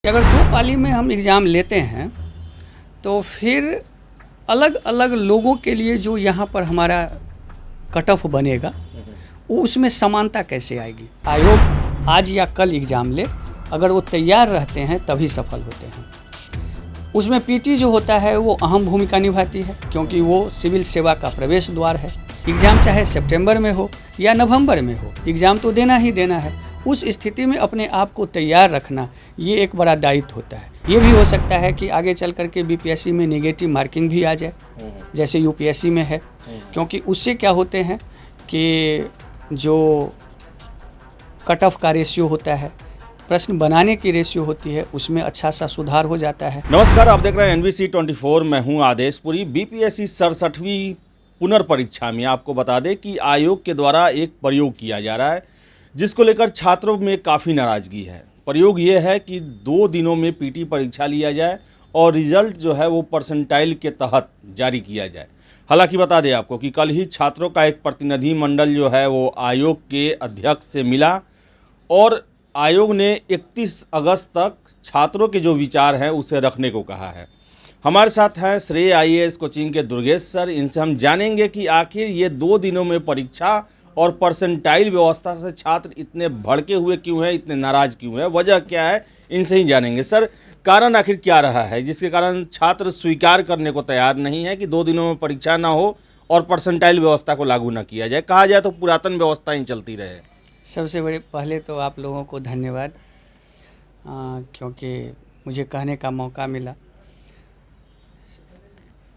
अगर दो पाली में हम एग्ज़ाम लेते हैं तो फिर अलग अलग लोगों के लिए जो यहाँ पर हमारा कट ऑफ बनेगा वो उसमें समानता कैसे आएगी। आयोग आज या कल एग्ज़ाम ले, अगर वो तैयार रहते हैं तभी सफल होते हैं। उसमें पीटी जो होता है वो अहम भूमिका निभाती है, क्योंकि वो सिविल सेवा का प्रवेश द्वार है। एग्ज़ाम चाहे सितंबर में हो या नवंबर में हो, एग्ज़ाम तो देना ही देना है। उस स्थिति में अपने आप को तैयार रखना ये एक बड़ा दायित्व होता है। ये भी हो सकता है कि आगे चल कर के बीपीएससी में नेगेटिव मार्किंग भी आ जाए, जैसे यूपीएससी में है, क्योंकि उससे क्या होते हैं कि जो कट ऑफ का रेशियो होता है, प्रश्न बनाने की रेशियो होती है, उसमें अच्छा सा सुधार हो जाता है। नमस्कार, आप देख रहे हैं एनवीसी 24। मैं हूं आदेशपुरी। बीपीएससी 67वीं पुनर्परीक्षा में आपको बता दें कि आयोग के द्वारा एक प्रयोग किया जा रहा है, जिसको लेकर छात्रों में काफ़ी नाराज़गी है। प्रयोग ये है कि 2 दिनों में पीटी परीक्षा लिया जाए और रिजल्ट जो है वो परसेंटाइल के तहत जारी किया जाए। हालांकि बता दें आपको कि कल ही छात्रों का एक प्रतिनिधि मंडल जो है वो आयोग के अध्यक्ष से मिला और आयोग ने 31 अगस्त तक छात्रों के जो विचार हैं उसे रखने को कहा है। हमारे साथ हैं श्रेय आईएएस कोचिंग के दुर्गेश सर। इनसे हम जानेंगे कि आखिर ये 2 दिनों में परीक्षा और परसेंटाइल व्यवस्था से छात्र इतने भड़के हुए क्यों हैं, इतने नाराज क्यों हैं, वजह क्या है, इनसे ही जानेंगे। सर, कारण आखिर क्या रहा है जिसके कारण छात्र स्वीकार करने को तैयार नहीं है कि 2 दिनों में परीक्षा ना हो और परसेंटाइल व्यवस्था को लागू ना किया जाए? कहा जाए तो पुरातन व्यवस्था ही चलती रहे। सबसे बड़े पहले तो आप लोगों को धन्यवाद, क्योंकि मुझे कहने का मौका मिला।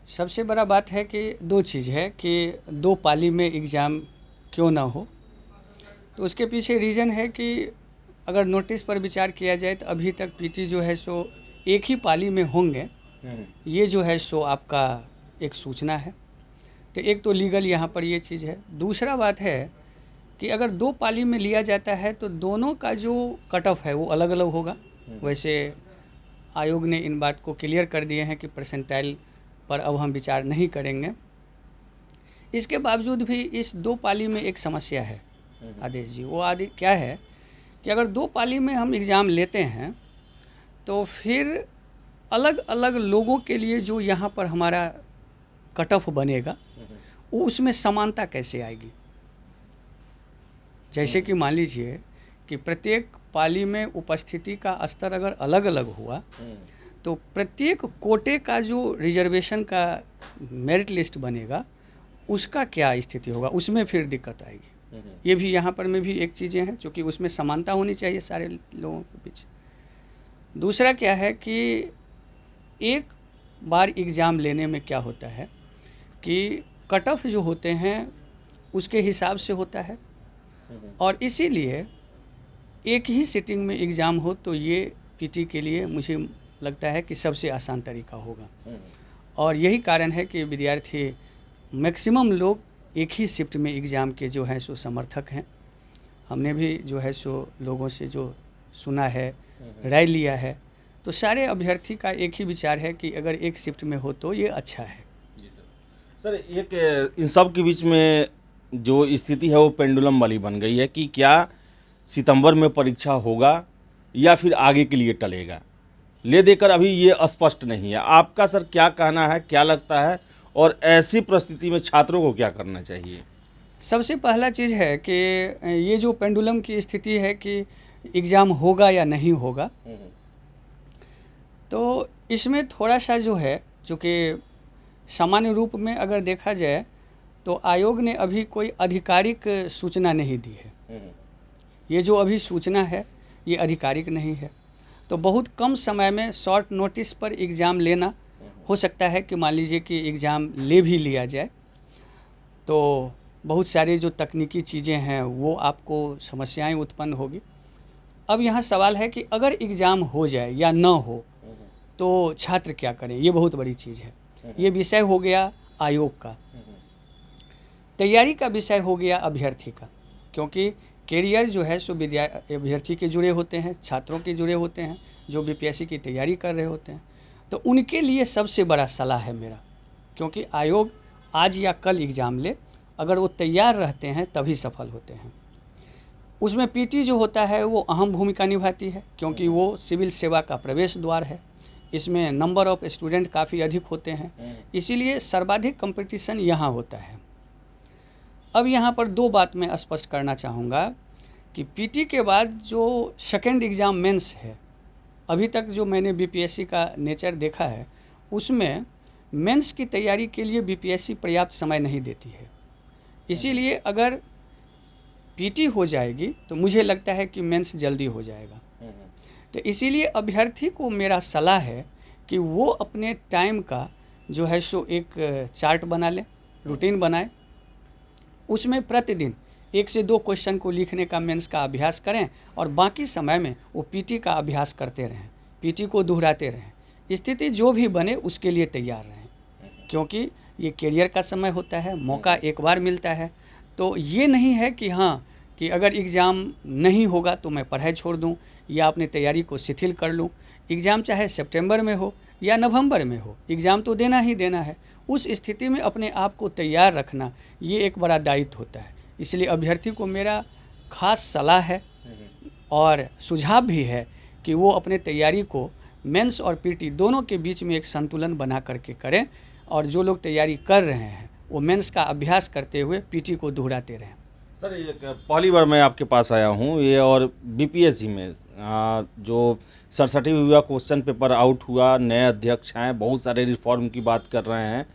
सबसे बड़ा बात है कि 2 चीज़ है कि 2 पाली में एग्ज़ाम क्यों ना हो। तो उसके पीछे रीज़न है कि अगर नोटिस पर विचार किया जाए तो अभी तक पीटी जो है सो एक ही पाली में होंगे, ये जो है सो आपका एक सूचना है। तो एक तो लीगल यहाँ पर ये चीज़ है। दूसरा बात है कि अगर 2 पाली में लिया जाता है तो दोनों का जो कट ऑफ है वो अलग अलग होगा। वैसे आयोग ने इन बात को क्लियर कर दिए हैं कि परसेंटाइल पर अब हम विचार नहीं करेंगे। इसके बावजूद भी इस 2 पाली में एक समस्या है आदेश जी। वो क्या है कि अगर 2 पाली में हम एग्ज़ाम लेते हैं तो फिर अलग अलग लोगों के लिए जो यहाँ पर हमारा कट ऑफ बनेगा वो उसमें समानता कैसे आएगी। जैसे कि मान लीजिए कि प्रत्येक पाली में उपस्थिति का स्तर अगर अलग अलग हुआ तो प्रत्येक कोटे का जो रिजर्वेशन का मेरिट लिस्ट बनेगा उसका क्या स्थिति होगा, उसमें फिर दिक्कत आएगी। ये भी यहाँ पर में भी एक चीज़ें हैं, क्योंकि उसमें समानता होनी चाहिए सारे लोगों के बीच। दूसरा क्या है कि एक बार एग्ज़ाम लेने में क्या होता है कि कट ऑफ जो होते हैं उसके हिसाब से होता है, और इसीलिए एक ही सिटिंग में एग्ज़ाम हो तो ये पीटी के लिए मुझे लगता है कि सबसे आसान तरीका होगा। और यही कारण है कि विद्यार्थी मैक्सिमम लोग एक ही शिफ्ट में एग्ज़ाम के जो है सो समर्थक हैं। हमने भी जो है सो लोगों से जो सुना है, राय लिया है, तो सारे अभ्यर्थी का एक ही विचार है कि अगर एक शिफ्ट में हो तो ये अच्छा है। जी सर, एक इन सब के बीच में जो स्थिति है वो पेंडुलम वाली बन गई है कि क्या सितंबर में परीक्षा होगा या फिर आगे के लिए टलेगा, ले देकर अभी ये स्पष्ट नहीं है। आपका सर क्या कहना है, क्या लगता है, और ऐसी परिस्थिति में छात्रों को क्या करना चाहिए? सबसे पहला चीज़ है कि ये जो पेंडुलम की स्थिति है कि एग्ज़ाम होगा या नहीं होगा, तो इसमें थोड़ा सा जो है, चूँकि सामान्य रूप में अगर देखा जाए तो आयोग ने अभी कोई आधिकारिक सूचना नहीं दी है। ये जो अभी सूचना है ये आधिकारिक नहीं है, तो बहुत कम समय में शॉर्ट नोटिस पर एग्ज़ाम लेना हो सकता है कि मान लीजिए कि एग्ज़ाम ले भी लिया जाए तो बहुत सारे जो तकनीकी चीज़ें हैं वो आपको समस्याएं उत्पन्न होगी। अब यहाँ सवाल है कि अगर एग्ज़ाम हो जाए या न हो तो छात्र क्या करें, ये बहुत बड़ी चीज़ है। ये विषय हो गया आयोग का, तैयारी का विषय हो गया अभ्यर्थी का, क्योंकि कैरियर जो है सो अभ्यर्थी के जुड़े होते हैं, छात्रों के जुड़े होते हैं जो बीपीएससी की तैयारी कर रहे होते हैं। तो उनके लिए सबसे बड़ा सलाह है मेरा, क्योंकि आयोग आज या कल एग्ज़ाम ले, अगर वो तैयार रहते हैं तभी सफल होते हैं। उसमें पीटी जो होता है वो अहम भूमिका निभाती है, क्योंकि वो सिविल सेवा का प्रवेश द्वार है। इसमें नंबर ऑफ स्टूडेंट काफ़ी अधिक होते हैं, इसीलिए सर्वाधिक कंपटीशन यहाँ होता है। अब यहाँ पर दो बात मैं स्पष्ट करना चाहूँगा कि पीटी के बाद जो सेकेंड एग्ज़ाम मेंस है, अभी तक जो मैंने बीपीएससी का नेचर देखा है उसमें मेंस की तैयारी के लिए बीपीएससी पर्याप्त समय नहीं देती है। इसीलिए अगर पीटी हो जाएगी तो मुझे लगता है कि मेंस जल्दी हो जाएगा। तो इसीलिए अभ्यर्थी को मेरा सलाह है कि वो अपने टाइम का जो है सो एक चार्ट बना ले, रूटीन बनाए, उसमें प्रतिदिन 1 से 2 क्वेश्चन को लिखने का मेंस का अभ्यास करें और बाकी समय में वो पीटी का अभ्यास करते रहें, पीटी को दोहराते रहें। स्थिति जो भी बने उसके लिए तैयार रहें, क्योंकि ये करियर का समय होता है, मौका एक बार मिलता है। तो ये नहीं है कि हाँ कि अगर एग्ज़ाम नहीं होगा तो मैं पढ़ाई छोड़ दूँ या अपनी तैयारी को शिथिल कर लूँ। एग्ज़ाम चाहे सितंबर में हो या नवंबर में हो, एग्ज़ाम तो देना ही देना है। उस स्थिति में अपने आप को तैयार रखना ये एक बड़ा दायित्व होता है। इसलिए अभ्यर्थी को मेरा खास सलाह है और सुझाव भी है कि वो अपने तैयारी को मेंस और पीटी दोनों के बीच में एक संतुलन बना करके करें, और जो लोग तैयारी कर रहे हैं वो मेंस का अभ्यास करते हुए पीटी को दोहराते रहें। सर, ये पहली बार मैं आपके पास आया हूँ ये, और बीपीएससी में जो 67वां क्वेश्चन पेपर आउट हुआ, नए अध्यक्ष हैं, बहुत सारे रिफॉर्म की बात कर रहे हैं।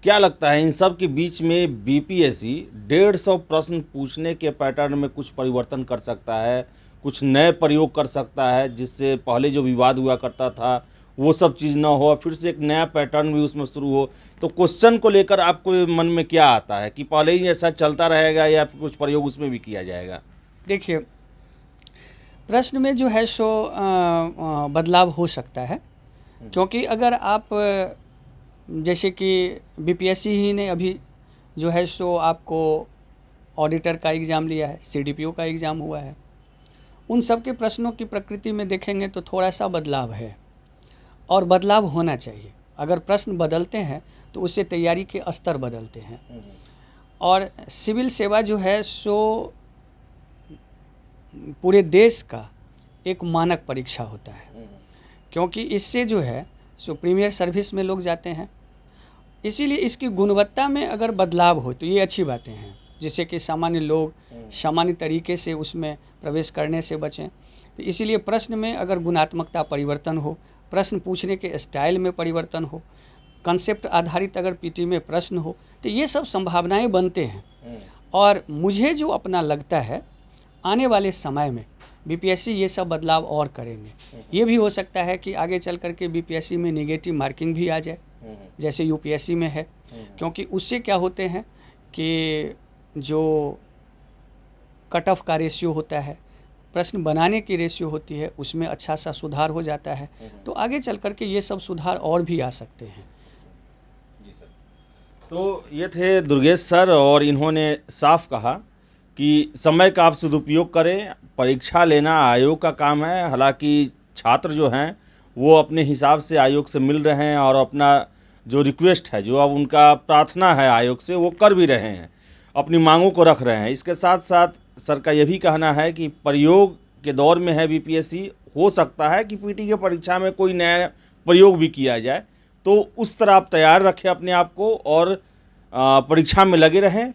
क्या लगता है इन सब के बीच में बीपीएससी 150 प्रश्न पूछने के पैटर्न में कुछ परिवर्तन कर सकता है, कुछ नए प्रयोग कर सकता है, जिससे पहले जो विवाद हुआ करता था वो सब चीज़ ना हो, फिर से एक नया पैटर्न भी उसमें शुरू हो? तो क्वेश्चन को लेकर आपको मन में क्या आता है कि पहले ही ऐसा चलता रहेगा या फिर कुछ प्रयोग उसमें भी किया जाएगा? देखिए, प्रश्न में जो है सो बदलाव हो सकता है, क्योंकि अगर आप जैसे कि बीपीएससी ही ने अभी जो है सो आपको ऑडिटर का एग्ज़ाम लिया है, सीडीपीओ का एग्ज़ाम हुआ है, उन सब के प्रश्नों की प्रकृति में देखेंगे तो थोड़ा सा बदलाव है और बदलाव होना चाहिए। अगर प्रश्न बदलते हैं तो उससे तैयारी के स्तर बदलते हैं। और सिविल सेवा जो है सो पूरे देश का एक मानक परीक्षा होता है, क्योंकि इससे जो है सो प्रीमियर सर्विस में लोग जाते हैं। इसीलिए इसकी गुणवत्ता में अगर बदलाव हो तो ये अच्छी बातें हैं, जिससे कि सामान्य लोग सामान्य तरीके से उसमें प्रवेश करने से बचें। तो इसीलिए प्रश्न में अगर गुणात्मकता परिवर्तन हो, प्रश्न पूछने के स्टाइल में परिवर्तन हो, कंसेप्ट आधारित अगर पीटी में प्रश्न हो, तो ये सब संभावनाएं बनते हैं। और मुझे जो अपना लगता है आने वाले समय में बीपीएससी ये सब बदलाव और करेंगे। ये भी हो सकता है कि आगे चल करके बीपीएससी में नेगेटिव मार्किंग भी आ जाए, जैसे यूपीएससी में है, क्योंकि उससे क्या होते हैं कि जो कट ऑफ का रेशियो होता है, प्रश्न बनाने की रेशियो होती है, उसमें अच्छा सा सुधार हो जाता है। तो आगे चल करके ये सब सुधार और भी आ सकते हैं। जी सर, तो ये थे दुर्गेश सर, और इन्होंने साफ कहा कि समय का आप सदुपयोग करें, परीक्षा लेना आयोग का काम है। हालांकि छात्र जो हैं वो अपने हिसाब से आयोग से मिल रहे हैं और अपना जो रिक्वेस्ट है, जो अब उनका प्रार्थना है आयोग से, वो कर भी रहे हैं, अपनी मांगों को रख रहे हैं। इसके साथ साथ सर का यह भी कहना है कि प्रयोग के दौर में है बीपीएससी, हो सकता है कि पीटी के परीक्षा में कोई नया प्रयोग भी किया जाए, तो उस तरह आप तैयार रखें अपने आप को और परीक्षा में लगे रहें।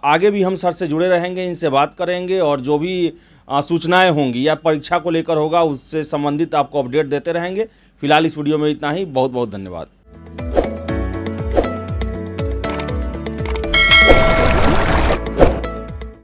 आगे भी हम सर से जुड़े रहेंगे, इनसे बात करेंगे और जो भी सूचनाएं होंगी या परीक्षा को लेकर होगा उससे संबंधित आपको अपडेट देते रहेंगे। फिलहाल इस वीडियो में इतना ही। बहुत बहुत धन्यवाद।